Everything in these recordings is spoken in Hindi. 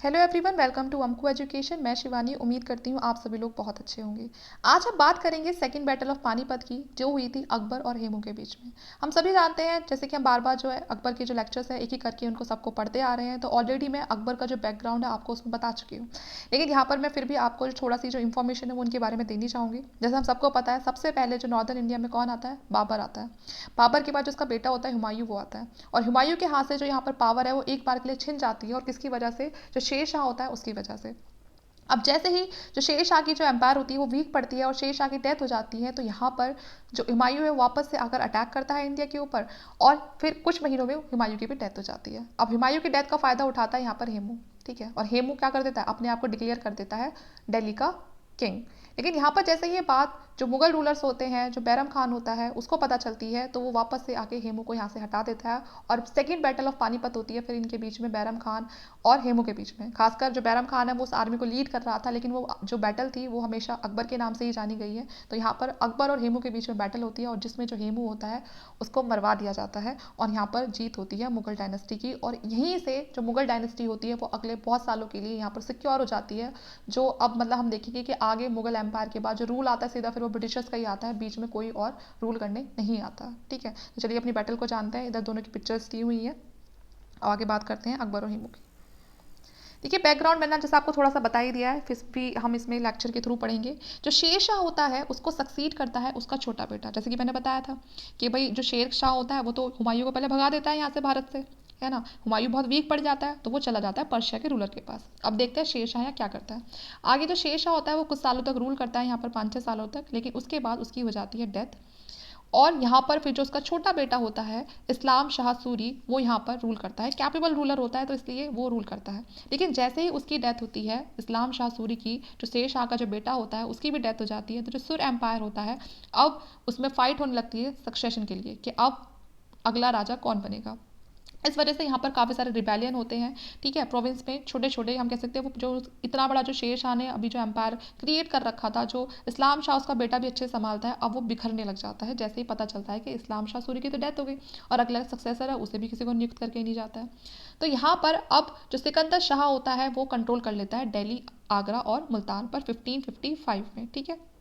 हेलो एवरीवन, वेलकम टू अमकू एजुकेशन। मैं शिवानी। उम्मीद करती हूँ आप सभी लोग बहुत अच्छे होंगे। आज हम बात करेंगे सेकंड बैटल ऑफ पानीपत की, जो हुई थी अकबर और हेमू के बीच में। हम सभी जानते हैं, जैसे कि हम बार बार जो है अकबर के जो लेक्चर्स है एक ही करके उनको सबको पढ़ते आ रहे हैं, तो ऑलरेडी मैं अकबर का जो बैकग्राउंड है आपको उसमें बता चुकी हूँ। लेकिन यहाँ पर मैं फिर भी आपको जो थोड़ा सी जो इन्फॉर्मेशन है वो उनके बारे में देनी चाहूँगी। जैसे हम सबको पता है, सबसे पहले जो नॉर्दर्न इंडिया में कौन आता है? बाबर आता है। बाबर के बाद जो उसका बेटा होता है हुमायूं, वो आता है। और हुमायूं के हाथ से जो यहाँ पर पावर है वो एक बार के लिए छिन जाती है, और किसकी वजह से? जो शेर शाह होता है उसकी वजह से। अब जैसे ही जो शेर शाह की जो एम्पायर होती है वो वीक पड़ती है और शेर शाह की डेथ हो जाती है, तो यहाँ पर जो हुमायूं है वापस से आकर अटैक करता है इंडिया के ऊपर, और फिर कुछ महीनों में हुमायूं की भी डेथ हो जाती है। अब हुमायूं की डेथ का फायदा उठाता है यहाँ पर हेमू। ठीक है, और हेमू क्या कर देता है? अपने आप को डिक्लेयर कर देता है दिल्ली का किंग। लेकिन यहाँ पर जैसे ये बात जो मुगल रूलर्स होते हैं, जो बैरम खान होता है, उसको पता चलती है, तो वो वापस से आके हेमू को यहाँ से हटा देता है। और सेकंड बैटल ऑफ पानीपत होती है फिर इनके बीच में, बैरम खान और हेमू के बीच में। खासकर जो बैरम खान है वो उस आर्मी को लीड कर रहा था, लेकिन वो जो बैटल थी वो हमेशा अकबर के नाम से ही जानी गई है। तो यहाँ पर अकबर और हेमू के बीच में बैटल होती है, और जिसमें जो हेमू होता है उसको मरवा दिया जाता है, और यहाँ पर जीत होती है मुगल डायनेस्टी की। और यहीं से जो मुगल डायनेस्टी होती है वो अगले बहुत सालों के लिए यहाँ पर सिक्योर हो जाती है। जो अब मतलब हम देखेंगे कि आगे मुगल एम्पायर के बाद जो रूल आता है सीधा फिर वो ब्रिटिशर्स का ही आता है, बीच में कोई और रूल करने नहीं आता। ठीक है, तो चलिए अपनी बैटल को जानते हैं। इधर दोनों की पिक्चर्स दी हुई है। आगे बात करते हैं अकबर और हेमू की। देखिए, बैकग्राउंड मैंने जैसे आपको थोड़ा सा बता ही दिया है, फिर भी हम इसमें लेक्चर के थ्रू पढ़ेंगे। जो शेर शाह होता है उसको सक्सीड करता है उसका छोटा बेटा। जैसे कि मैंने बताया था कि भाई जो शेर शाह होता है वो तो हुमायूं को पहले भगा देता है यहाँ से, भारत से, है ना। हुमायूं बहुत वीक पड़ जाता है तो वो चला जाता है पर्शिया के रूलर के पास। अब देखते हैं शेर शाह यहाँ क्या करता है। आगे जो शेर शाह होता है वो कुछ सालों तक रूल करता है यहाँ पर, 5-6 सालों तक, लेकिन उसके बाद उसकी हो जाती है डेथ। और यहाँ पर फिर जो उसका छोटा बेटा होता है इस्लाम शाह सूरी, वो यहाँ पर रूल करता है। कैपेबल रूलर होता है तो इसलिए वो रूल करता है। लेकिन जैसे ही उसकी डेथ होती है इस्लाम शाह सूरी की, जो शेर शाह का जो बेटा होता है उसकी भी डेथ हो जाती है, तो जो सुर एम्पायर होता है अब उसमें फाइट होने लगती है सक्सेशन के लिए कि अब अगला राजा कौन बनेगा। इस वजह से यहाँ पर काफ़ी सारे रिबेलियन होते हैं। ठीक है, प्रोविंस में छोटे छोटे हम कह सकते हैं। वो जो इतना बड़ा जो शेर शाह ने अभी जो एम्पायर क्रिएट कर रखा था, जो इस्लाम शाह उसका बेटा भी अच्छे से संभालता है, अब वो बिखरने लग जाता है जैसे ही पता चलता है कि इस्लाम शाह सूरी की तो डेथ हो गई और अगला सक्सेसर है उसे भी किसी को नियुक्त करके नहीं जाता है। तो यहाँ पर अब जो सिकंदर शाह होता है वो कंट्रोल कर लेता है दिल्ली, आगरा और मुल्तान पर 1555 में। ठीक है,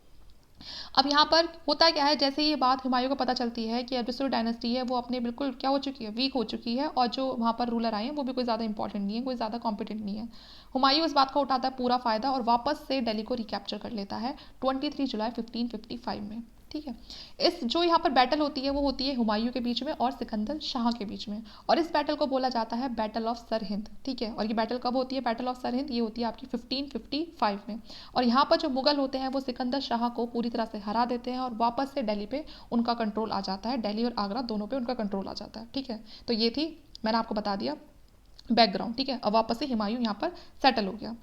अब यहाँ पर होता क्या है, जैसे ये बात हुमायूं को पता चलती है कि अबिसुर डायनेस्टी है वो अपने बिल्कुल क्या हो चुकी है, वीक हो चुकी है, और जो वहाँ पर रूलर आए हैं वो भी कोई ज़्यादा इंपॉर्टेंट नहीं है, कोई ज़्यादा कॉम्पिटेंट नहीं है। हुमायूं इस बात का उठाता है पूरा फ़ायदा और वापस से दिल्ली को रिकैप्चर कर लेता है 23 जुलाई 1555 में। ठीक है, इस जो यहाँ पर बैटल होती है वो होती है हुमायूं के बीच में और सिकंदर शाह के बीच में, और इस बैटल को बोला जाता है बैटल ऑफ सरहिंद। ठीक है, और ये बैटल कब होती है? बैटल ऑफ सरहिंद ये होती है आपकी 1555 में। और यहाँ पर जो मुगल होते हैं वो सिकंदर शाह को पूरी तरह से हरा देते हैं और वापस से दिल्ली पे उनका कंट्रोल आ जाता है, दिल्ली और आगरा दोनों पे उनका कंट्रोल आ जाता है। ठीक है, तो ये थी, मैंने आपको बता दिया बैकग्राउंड। ठीक है, अब वापस से हुमायूं यहाँ पर सेटल हो गया।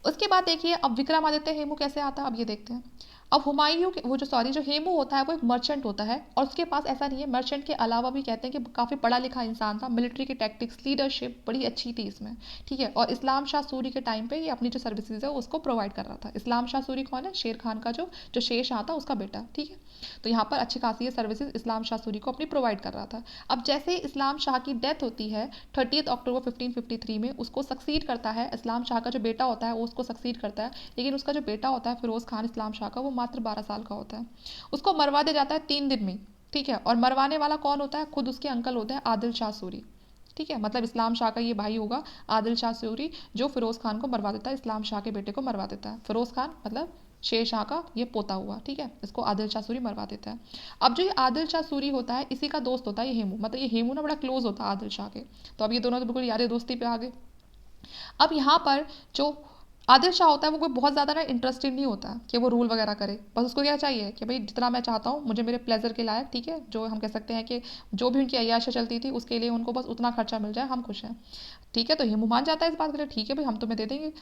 उसके बाद देखिए अब विक्रमादित्य हेमू कैसे आता है, अब ये देखते हैं। अब हुमायूं के वो जो सॉरी जो हेमू होता है वो एक मर्चेंट होता है, और उसके पास ऐसा नहीं है, मर्चेंट के अलावा भी कहते हैं कि काफ़ी पढ़ा लिखा इंसान था, मिलिट्री की टैक्टिक्स लीडरशिप बड़ी अच्छी थी इसमें। ठीक है, और इस्लाम शाह सूरी के टाइम पे ये अपनी जो सर्विसेज है उसको प्रोवाइड कर रहा था। इस्लाम शाह सूरी कौन है? शेर खान का जो जो शेर शाह था उसका बेटा। ठीक है, तो यहाँ पर अच्छी खासी सर्विसेज इस्लाम शाह सूरी को अपनी प्रोवाइड कर रहा था। अब जैसे ही इस्लाम शाह की डेथ होती है 30 अक्टूबर 1553 में, उसको सक्सीड करता है इस्लाम शाह का जो बेटा होता है, वो उसको सक्सीड करता है। लेकिन उसका जो बेटा होता है फिरोज़ खान इस्लाम शाह का, वो मात्र 12 साल का होता है। उसको मरवा दिया जाता है 3 दिन में। ठीक है, और मरवाने वाला कौन होता है? खुद उसके अंकल होते हैं आदिल शाह सूरी। ठीक है, मतलब इस्लाम शाह का ये भाई होगा आदिल शाह सूरी, जो फिरोज़ खान को मरवा देता है, इस्लाम शाह के बेटे को मरवा देता है। फिरोज़ खान मतलब शेर शाह का ये पोता हुआ। ठीक है, इसको आदिल शाह सूरी मरवा देता है। अब जो ये आदिल शाह सूरी होता है इसी का दोस्त होता है ये हेमू, मतलब ये हेमू ना बड़ा क्लोज होता है आदिल शाह के। तो अब ये दोनों तो बिल्कुल यारी दोस्ती पे आ गए। अब यहाँ पर जो आदिल शाह होता है वो कोई बहुत ज़्यादा ना इंटरेस्टेड नहीं होता कि वो रूल वगैरह करे। बस उसको क्या चाहिए कि भाई जितना मैं चाहता हूँ मुझे मेरे प्लेजर के लायक, ठीक है, जो हम कह सकते हैं कि जो भी उनकी अय्याशा चलती थी उसके लिए उनको बस उतना खर्चा मिल जाए, हम खुश हैं। ठीक है, तो हेमू मान जाता है इस बात के लिए, ठीक है भाई हम तुम्हें दे देंगे।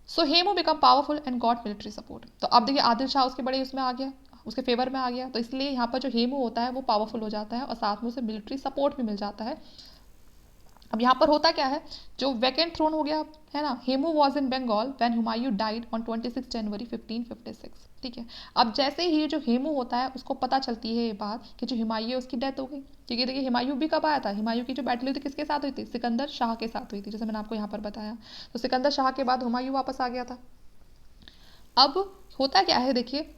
So Hemu become powerful and got military support. तो अब देखिए आदिल शाह उसके बड़े उसमें आ गया, उसके फेवर में आ गया, तो इसलिए यहाँ पर जो हेमू होता है वो पावरफुल हो जाता है और साथ में उसे मिलिट्री सपोर्ट भी मिल जाता है अब यहाँ पर होता क्या है, जो वैकेंट थ्रोन हो गया है ना, Hemu was in Bengal when Humayun died on 26 January 1556। ठीक है। अब जैसे ही जो हेमू होता है उसको पता चलती है ये बात कि जो हुमायूं है उसकी डेथ हो गई, क्योंकि देखिए हुमायूं भी कब आया था, हुमायूं की जो बैटल हुई थी किसके साथ हुई थी, सिकंदर शाह के साथ हुई थी, जैसे मैंने आपको यहाँ पर बताया। तो सिकंदर शाह के बाद हुमायूं वापस आ गया था। अब होता क्या है देखिए,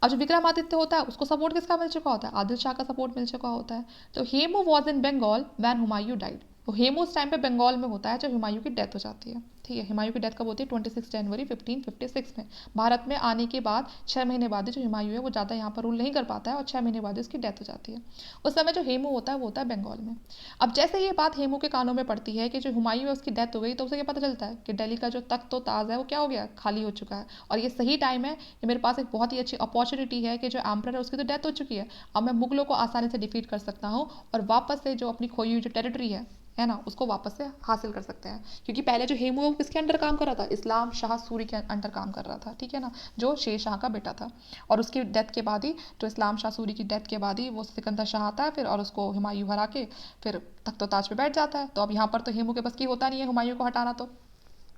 अब जो विक्रमादित्य होता है उसको सपोर्ट किसका मिल चुका होता है, आदिल शाह का सपोर्ट मिल चुका होता है। तो Hemu was in Bengal when Humayun died, तो हेमू उस टाइम पे बंगाल में होता है जब हुमायूं की डेथ हो जाती है। ठीक है, हुमायूं की डेथ कब होती है, 26 जनवरी 1556 में। भारत में आने के बाद 6 महीने बाद ही जो हुमायूं है वो ज़्यादा यहाँ पर रूल नहीं कर पाता है और 6 महीने बाद उसकी डेथ हो जाती है। उस समय जो हेमू होता है वो होता है बंगाल में। अब जैसे ये बात हेमू के कानों में पड़ती है कि जो हुमायूं है उसकी डेथ हो गई, तो उसे क्या पता चलता है कि दिल्ली का जो तख्त तो ताज है वो क्या हो गया, खाली हो चुका है। और ये सही टाइम है कि मेरे पास एक बहुत ही अच्छी अपॉर्चुनिटी है कि जो एम्परर है उसकी तो डेथ हो चुकी है, अब मैं मुगलों को आसानी से डिफीट कर सकता हूँ और वापस से जो अपनी खोई हुई जो टेरिटरी है ना, उसको वापस से हासिल कर सकते हैं। क्योंकि पहले जो हेमू है वो किसके अंडर काम कर रहा था, इस्लाम शाह सूरी के अंडर काम कर रहा था। ठीक है ना, जो शेर शाह का बेटा था। और उसकी डेथ के बाद ही, जो इस्लाम शाह सूरी की डेथ के बाद ही वो सिकंदर शाह आता है फिर, और उसको हुमायूं हरा के फिर तख्तो ताज पे बैठ जाता है। तो अब यहाँ पर तो हेमू के बस की होता नहीं है हुमायूं को हटाना, तो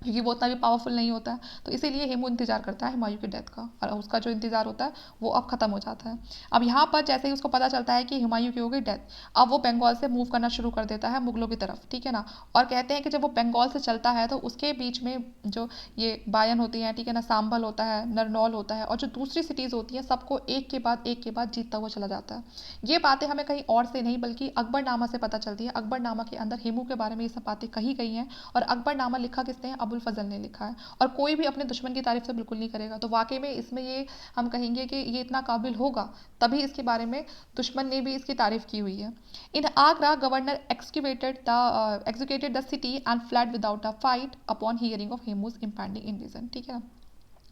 क्योंकि वो उतना भी पावरफुल नहीं होता है। तो इसीलिए हेमू इंतजार करता है हुमायूं की डेथ का, और उसका जो इंतजार होता है वो अब खत्म हो जाता है। अब यहाँ पर जैसे ही उसको पता चलता है कि हुमायूं की हो गई डेथ, अब वो बंगाल से मूव करना शुरू कर देता है मुगलों की तरफ। ठीक है ना, और कहते हैं कि जब वो बंगाल से चलता है तो उसके बीच में जो ये बायन होती हैं, ठीक है ना, सांभल होता है, नरनौल होता है, और जो दूसरी सिटीज़ होती हैं सबको एक के बाद जीतता हुआ चला जाता है। ये बातें हमें कहीं और से नहीं बल्कि अकबरनामा से पता चलती है। अकबरनामा के अंदर हेमू के बारे में ये सब बातें कही गई हैं, और अकबरनामा लिखा किसने है, अबुल फजल ने लिखा है। और कोई भी अपने दुश्मन की तारीफ से बिल्कुल नहीं करेगा। तो वाकई में इसमें ये हम कहेंगे कि ये इतना काबिल होगा तभी इसके बारे में दुश्मन ने भी इसकी तारीफ की हुई है। In Agra governor executed the city and fled without a fight upon hearing of Hemu's impending invasion. ठीक है।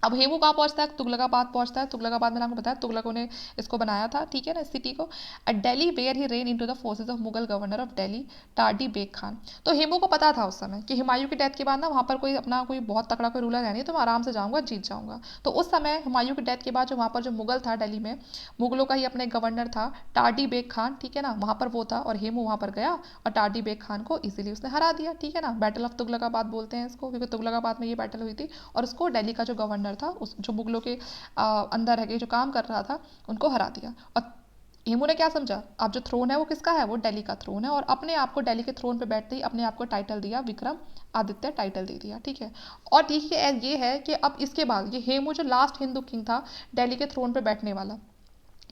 अब हेमू कहाँ पहुंचता है, तुगलकाबाद पहुंचता है। तुगलकाबाद मैंने आपको बताया तुगलकों ने इसको बनाया था। ठीक है ना, इस सिटी को। At Delhi where he ran into the forces of Mughal governor of Delhi Tardi Beg Khan. तो हेमू को पता था उस समय कि हुमायूं की डेथ के बाद ना वहाँ पर कोई अपना कोई बहुत तकड़ा कोई रूलर है नहीं, तो मैं आराम से जाऊँगा, जीत जाऊँगा। तो उस समय हुमायूं की डेथ के बाद जो वहाँ पर जो मुगल था दिल्ली में, मुगलों का ही अपना एक गवर्नर था टार्डी बेग खान। ठीक है ना, वहाँ पर वो था, और हेमू वहाँ पर गया और टार्डी बेग खान को इजीली उसने हरा दिया। ठीक है ना, बैटल ऑफ तुगलकाबाद बोलते हैं इसको, क्योंकि तुगलकाबाद में ये बैटल हुई थी। और उसको दिल्ली का जो गवर्नर था, उस जो मुगलों के अंदर है जो काम कर रहा था, उनको हरा दिया। और हेमू ने क्या समझा, अब जो थ्रोन है वो किसका है, वो दिल्ली का थ्रोन है, और अपने आप को दिल्ली के थ्रोन पे बैठते ही अपने आप को टाइटल दिया, विक्रम आदित्य टाइटल दे दिया। ठीक है। और ठीक है, ये है कि अब इसके बाद ये हेमू जो लास्ट हिंदू किंग था दिल्ली के थ्रोन पे बैठने वाला।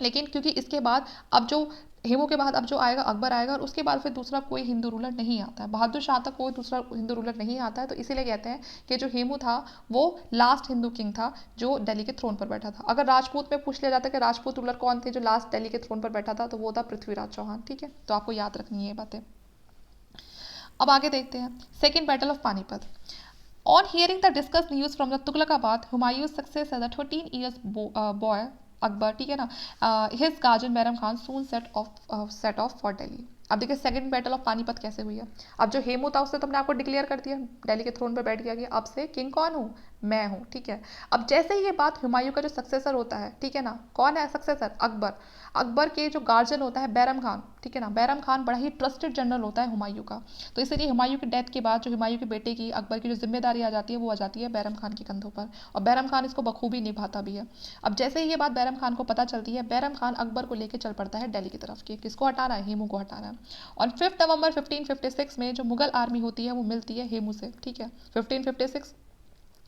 लेकिन क्योंकि इसके बाद अब जो हेमू के बाद अब जो आएगा अकबर आएगा, और उसके बाद फिर दूसरा कोई हिंदू रूलर नहीं आता है, बहादुर शाह तक कोई दूसरा हिंदू रूलर नहीं आता है। तो इसीलिए कहते हैं कि जो हेमू था वो लास्ट हिंदू किंग था जो दिल्ली के थ्रोन पर बैठा था। अगर राजपूत में पूछ लिया जाता है कि राजपूत रूलर कौन थे जो लास्ट दिल्ली के थ्रोन पर बैठा था, तो वो था पृथ्वीराज चौहान। ठीक है, तो आपको याद रखनी है ये बातें। अब आगे देखते हैं second battle of Panipat. On hearing the discussed news from the Tughlaqabad, Humayun's successor, the 13 years boy Akbar, ठीक है ना, his guardian Bairam Khan soon set of for Delhi. अब देखिए सेकंड बैटल ऑफ पानीपत कैसे हुई है। अब जो हेमू था उसने तो हमने आपको डिक्लेयर कर दिया, दिल्ली के थ्रोन पर बैठ गया कि अब से किंग कौन हूँ, मैं हूँ। ठीक है। अब जैसे ही ये बात हुमायूं का जो सक्सेसर होता है, ठीक है ना, कौन है सक्सेसर, अकबर। अकबर के जो गार्जियन होता है बैरम खान, ठीक है ना, बैरम खान बड़ा ही ट्रस्टेड जनरल होता है हुमायूं का। तो इसलिए हुमायूं की डेथ के बाद जो हुमायूं के बेटे की अकबर की जो जिम्मेदारी आ जाती है वो आ जाती है बैरम खान के कंधों पर, और बैरम खान इसको बखूबी निभाता भी है। अब जैसे ही ये बात बैरम खान को पता चलती है, बैरम खान अकबर को लेकर चल पड़ता है दिल्ली की तरफ कि किसको हटाना है, हेमू को हटाना है। और 5 नवंबर 1556 में जो मुगल आर्मी होती है वो मिलती है हेमू से। ठीक है, 1556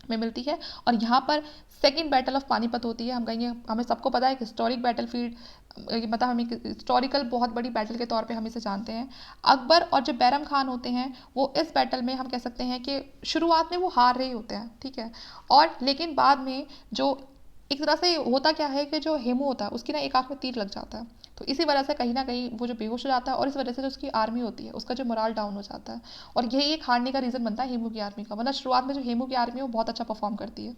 में मिलती है। और यहाँ पर सेकेंड बैटल ऑफ पानीपत होती है। हम कहेंगे हमें सबको पता है कि हिस्टोरिक बैटल फील्ड, मतलब हम हिस्टोरिकल बहुत बड़ी बैटल के तौर पे हम इसे जानते हैं। अकबर और जो बैरम खान होते हैं वो इस बैटल में हम कह सकते हैं कि शुरुआत में वो हार रहे होते हैं। ठीक है। और लेकिन बाद में जो एक तरह से होता क्या है कि जो हेमू होता है उसकी ना एक आंख में तीर लग जाता है, तो इसी वजह से कहीं ना कहीं वो जो बेहोश हो जाता है, और इस वजह से जो उसकी आर्मी होती है उसका जो मोराल डाउन हो जाता है, और यही एक हारने का रीज़न बनता है हेमू की आर्मी का। वरना शुरुआत में जो हेमू की आर्मी है वो बहुत अच्छा परफॉर्म करती है।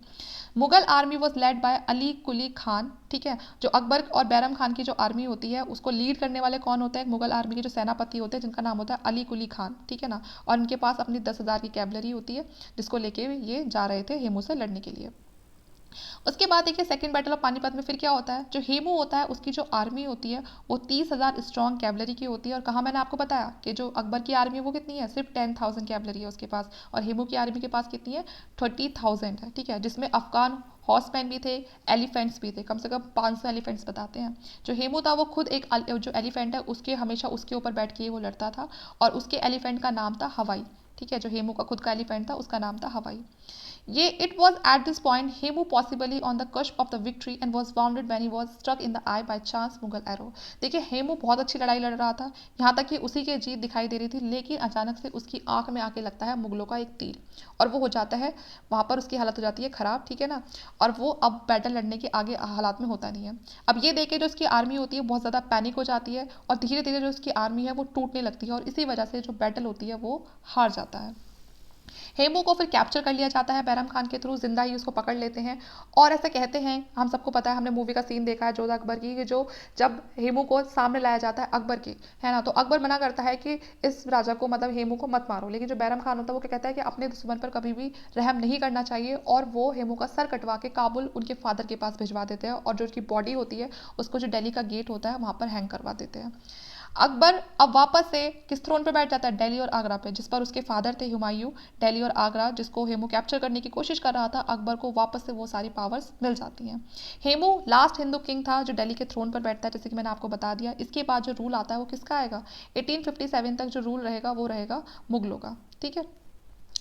Mughal army was led by Ali Quli Khan. ठीक है, जो अकबर और बैरम खान की जो आर्मी होती है उसको लीड करने वाले कौन होते हैं, मुगल आर्मी के जो सेनापति होते हैं जिनका नाम होता है अली कुली खान। ठीक है ना, और इनके पास अपनी 10,000 की कैवलरी होती है जिसको लेके ये जा रहे थे हेमू से लड़ने के लिए। उसके बाद देखिए सेकंड बैटल ऑफ पानीपत में फिर क्या होता है, जो हेमू होता है उसकी जो आर्मी होती है वो 30,000 स्ट्रॉन्ग कैवलरी की होती है। और कहाँ मैंने आपको बताया कि जो अकबर की आर्मी है वो कितनी है, सिर्फ 10,000 कैवलरी है उसके पास, और हेमू की आर्मी के पास कितनी है, 30,000 है। ठीक है, जिसमें अफगान हॉर्समैन भी थे, एलिफेंट्स भी थे, कम से कम 500 एलिफेंट्स बताते हैं। जो हेमू था वो खुद एक जो एलिफेंट है उसके हमेशा उसके ऊपर बैठ के वो लड़ता था, और उसके एलिफेंट का नाम था हवाई। ठीक है, जो हेमू का खुद का एलिफेंट था उसका नाम था हवाई। ये it was at this point Hemu possibly on the cusp of the victory and was wounded when he was struck in the eye by chance Mughal arrow. देखिए हेमू बहुत अच्छी लड़ाई लड़ रहा था, यहाँ तक कि उसी की जीत दिखाई दे रही थी, लेकिन अचानक से उसकी आंख में आके लगता है मुगलों का एक तीर, और वो हो जाता है वहाँ पर, उसकी हालत हो जाती है खराब। ठीक है ना, और वो अब बैटल लड़ने के आगे हालात में होता नहीं है। अब ये देखे जो उसकी आर्मी होती है बहुत ज़्यादा पैनिक हो जाती है, और धीरे धीरे जो उसकी आर्मी है वो टूटने लगती है, और इसी वजह से जो बैटल होती है वो हार जाता है। हेमू को फिर कैप्चर कर लिया जाता है बैरम खान के थ्रू, जिंदा ही उसको पकड़ लेते हैं। और ऐसे कहते हैं, हम सबको पता है, हमने मूवी का सीन देखा है जोधा अकबर की, कि जो जब हेमू को सामने लाया जाता है अकबर के, है ना, तो अकबर मना करता है कि इस राजा को, मतलब हेमू को मत मारो, लेकिन जो बैरम खान होता है वो क्या कहता है कि अपने दुश्मन पर कभी भी रहम नहीं करना चाहिए, और वो हेमू का सर कटवा के काबुल उनके फादर के पास भिजवा देते हैं, और जो उसकी बॉडी होती है उसको जो दिल्ली का गेट होता है वहाँ पर हैंग करवा देते हैं। अकबर अब वापस से किस थ्रोन पर बैठ जाता है, दिल्ली और आगरा पे, जिस पर उसके फादर थे हुमायूं। दिल्ली और आगरा जिसको हेमू कैप्चर करने की कोशिश कर रहा था, अकबर को वापस से वो सारी पावर्स मिल जाती हैं। हेमू लास्ट हिंदू किंग था जो दिल्ली के थ्रोन पर बैठता है, जैसे कि मैंने आपको बता दिया। इसके बाद जो रूल आता है वो किसका आएगा, 1857 तक जो रूल रहेगा वो रहेगा मुगलों का। ठीक है,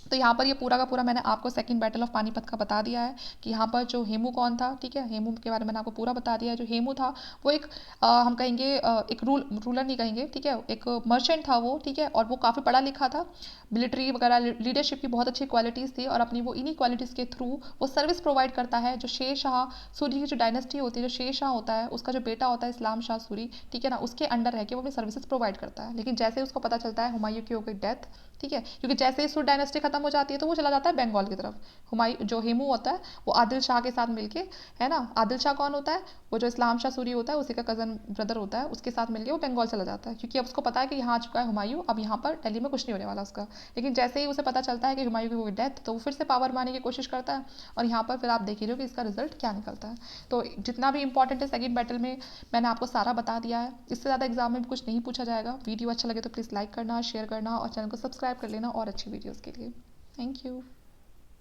तो यहाँ पर ये पूरा का पूरा मैंने आपको सेकंड बैटल ऑफ पानीपत का बता दिया है कि यहाँ पर जो हेमू कौन था। ठीक है, हेमू के बारे में मैंने आपको पूरा बता दिया है। जो हेमू था वो एक हम कहेंगे एक रूलर नहीं कहेंगे, ठीक है, एक मर्चेंट था वो। ठीक है, और वो काफ़ी पढ़ा लिखा था, मिलिट्री वगैरह लीडरशिप की बहुत अच्छी क्वालिटीज़ थी, और अपनी वो इन्हीं क्वालिटीज़ के थ्रू वो सर्विस प्रोवाइड करता है। जो शेर शाह सूरी की जो डायनेस्टी होती है, जो शेर शाह होता है उसका जो बेटा होता है इस्लाम शाह सूरी, ठीक है ना, उसके अंडर रह के वो अपनी सर्विसेज प्रोवाइड करता है। लेकिन जैसे उसको पता चलता है हुमायूं की हो गई डेथ, ठीक है, क्योंकि जैसे ही सुर डायनेस्टी खत्म हो जाती है तो वो चला जाता है बंगाल की तरफ। हुमायूं जो हेमू होता है वो आदिल शाह के साथ मिलके, है ना, आदिल शाह कौन होता है, वो जो इस्लाम शाह सूरी होता है उसी का कज़न ब्रदर होता है, उसके साथ मिलके वो बंगाल चला जाता है, क्योंकि अब उसको पता है कि यहाँ आ चुका है हुमायूं, अब यहाँ पर दिल्ली में कुछ नहीं होने वाला उसका। लेकिन जैसे ही उसे पता चलता है कि हुमायूं की हुई डेथ, तो वो फिर से पावर मारने की कोशिश करता है, और यहाँ पर फिर आप देख लीजिए कि इसका रिजल्ट क्या निकलता है। तो जितना भी इंपॉर्टेंट है सेकंड बैटल में मैंने आपको सारा बता दिया है। इससे ज़्यादा एग्जाम में भी कुछ नहीं पूछा जाएगा। वीडियो अच्छा लगे तो प्लीज़ लाइक करना, शेयर करना, और चैनल को सब्सक्राइब कर लेना और अच्छी वीडियोज़ के लिए। Thank you.